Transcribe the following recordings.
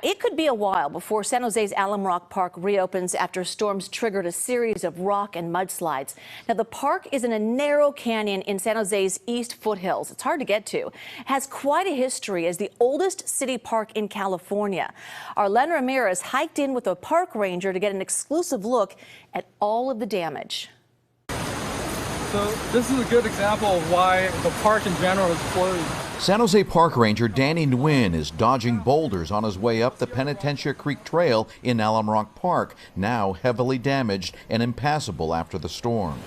it could be a while before San Jose's Alum Rock Park reopens after storms triggered a series of rock and mudslides. Now, the park is in a narrow canyon in San Jose's east foothills. It's hard to get to. It has quite a history as the oldest city park in California. Our Len Ramirez hiked in with a park ranger to get an exclusive look at all of the damage. So this is a good example of why the park in general is flooded. San Jose Park Ranger Danny Nguyen is dodging boulders on his way up the Penitentiary Creek Trail in Alum Rock Park, now heavily damaged and impassable after the storms.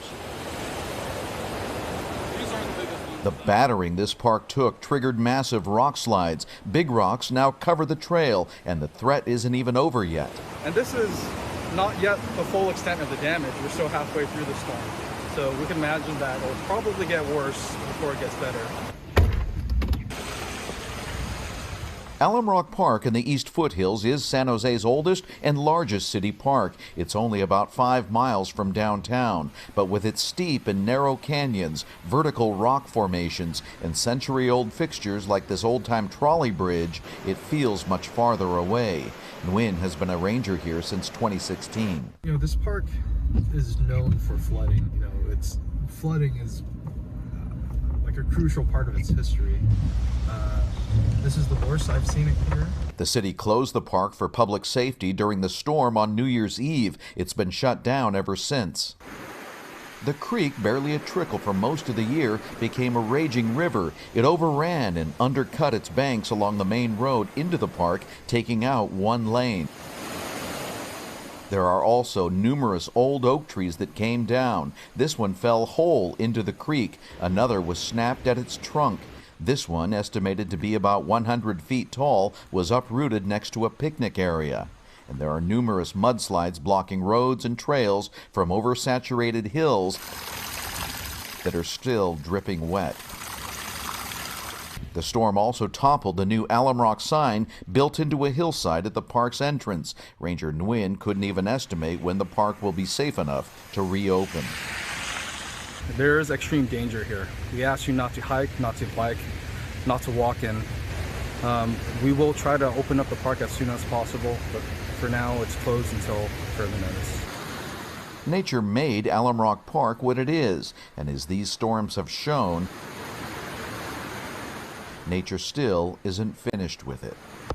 The battering this park took triggered massive rock slides. Big rocks now cover the trail, and the threat isn't even over yet. And this is not yet the full extent of the damage. We're still halfway through the storm. So we can imagine that it'll probably get worse before it gets better. Alum Rock Park in the East Foothills is San Jose's oldest and largest city park. It's only about 5 miles from downtown, but with its steep and narrow canyons, vertical rock formations, and century-old fixtures like this old-time trolley bridge, it feels much farther away. Nguyen has been a ranger here since 2016. You know, this park is known for flooding. You know, flooding is like a crucial part of its history. This is the worst I've seen it here. The city closed the park for public safety during the storm on New Year's Eve. It's been shut down ever since. The creek, barely a trickle for most of the year, became a raging river. It overran and undercut its banks along the main road into the park, taking out one lane. There are also numerous old oak trees that came down. This one fell whole into the creek. Another was snapped at its trunk. This one, estimated to be about 100 feet tall, was uprooted next to a picnic area. And there are numerous mudslides blocking roads and trails from oversaturated hills that are still dripping wet. The storm also toppled the new Alum Rock sign built into a hillside at the park's entrance. Ranger Nguyen couldn't even estimate when the park will be safe enough to reopen. There is extreme danger here. We ask you not to hike, not to bike, not to walk in. We will try to open up the park as soon as possible, but for now it's closed until further notice. Nature made Alum Rock Park what it is, and as these storms have shown, nature still isn't finished with it.